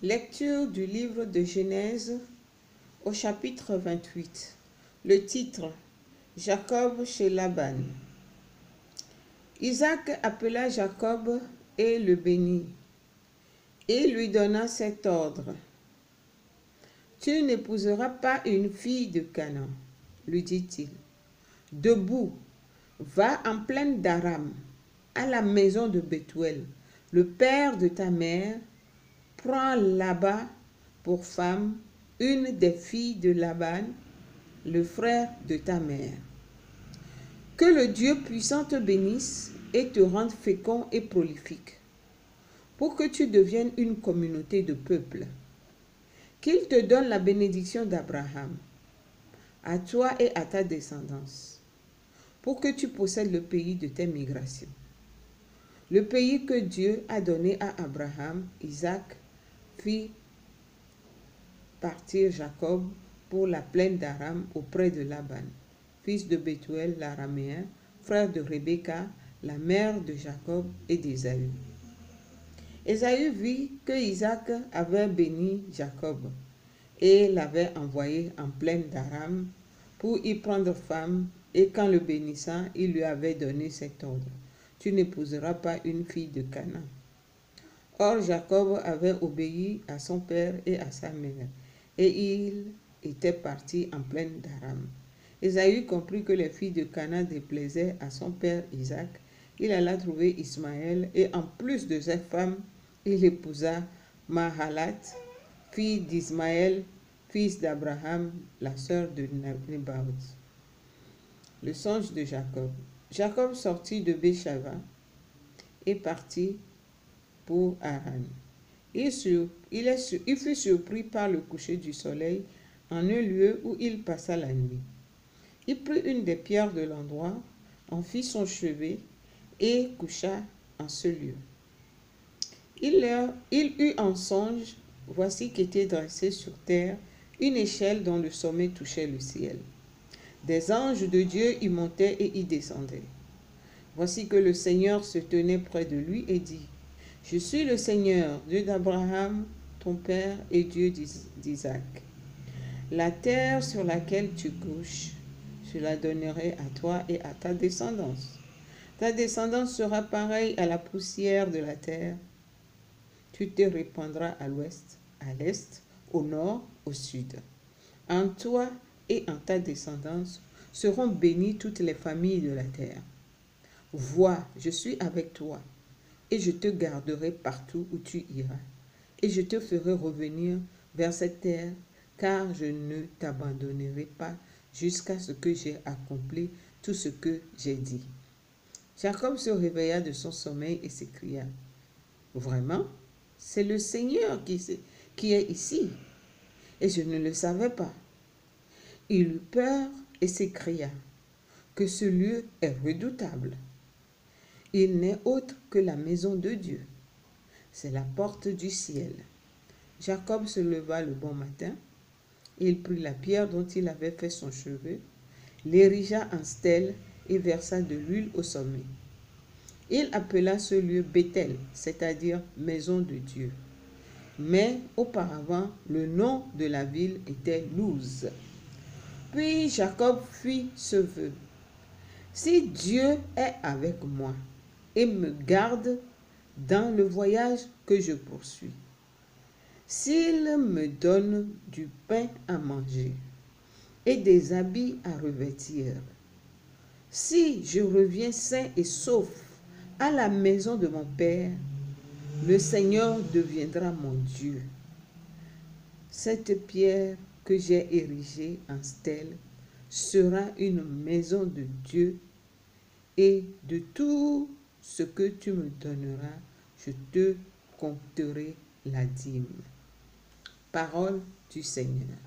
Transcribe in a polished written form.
Lecture du livre de Genèse au chapitre 28. Le titre: Jacob chez Laban. Isaac appela Jacob et le bénit, et lui donna cet ordre: Tu n'épouseras pas une fille de Canaan, lui dit-il. Debout, va en plaine d'Aram, à la maison de Bethuel, le père de ta mère. Prends là-bas pour femme une des filles de Laban, le frère de ta mère. Que le Dieu puissant te bénisse et te rende fécond et prolifique, pour que tu deviennes une communauté de peuples. Qu'il te donne la bénédiction d'Abraham, à toi et à ta descendance, pour que tu possèdes le pays de tes migrations. Le pays que Dieu a donné à Abraham, Isaac fit partir Jacob pour la plaine d'Aram auprès de Laban, fils de Bethuel l'araméen, frère de Rebecca, la mère de Jacob et d'Ésaü. Ésaü vit que Isaac avait béni Jacob et l'avait envoyé en plaine d'Aram pour y prendre femme, et qu'en le bénissant, il lui avait donné cet ordre: Tu n'épouseras pas une fille de Canaan. Or Jacob avait obéi à son père et à sa mère, et il était parti en plaine d'Aram. Ésaü comprit que les filles de Canaan déplaisaient à son père Isaac. Il alla trouver Ismaël, et en plus de cette femme, il épousa Mahalat, fille d'Ismaël, fils d'Abraham, la sœur de Nebaot. Le songe de Jacob. Jacob sortit de Béchava et partit pour Haran. Il fut surpris par le coucher du soleil en un lieu où il passa la nuit. Il prit une des pierres de l'endroit, en fit son chevet et coucha en ce lieu. Il eut en songe, voici qu'était dressée sur terre une échelle dont le sommet touchait le ciel. Des anges de Dieu y montaient et y descendaient. Voici que le Seigneur se tenait près de lui et dit: Je suis le Seigneur, Dieu d'Abraham, ton père, et Dieu d'Isaac. La terre sur laquelle tu couches, je la donnerai à toi et à ta descendance. Ta descendance sera pareille à la poussière de la terre. Tu te répandras à l'ouest, à l'est, au nord, au sud. En toi et en ta descendance seront bénies toutes les familles de la terre. Vois, je suis avec toi, et je te garderai partout où tu iras, et je te ferai revenir vers cette terre, car je ne t'abandonnerai pas jusqu'à ce que j'ai accompli tout ce que j'ai dit. Jacob se réveilla de son sommeil et s'écria: Vraiment, c'est le Seigneur qui est ici, et je ne le savais pas. Il eut peur et s'écria: Que ce lieu est redoutable. Il n'est autre que la maison de Dieu. C'est la porte du ciel. Jacob se leva le bon matin. Il prit la pierre dont il avait fait son cheveu, l'érigea en stèle et versa de l'huile au sommet. Il appela ce lieu Béthel, c'est-à-dire maison de Dieu. Mais auparavant, le nom de la ville était Luz. Puis Jacob fit ce vœu: Si Dieu est avec moi et me garde dans le voyage que je poursuis, s'il me donne du pain à manger et des habits à revêtir, si je reviens sain et sauf à la maison de mon père, le Seigneur deviendra mon Dieu. Cette pierre que j'ai érigée en stèle sera une maison de Dieu, et de tout ce que tu me donneras, je te compterai la dîme. Parole du Seigneur.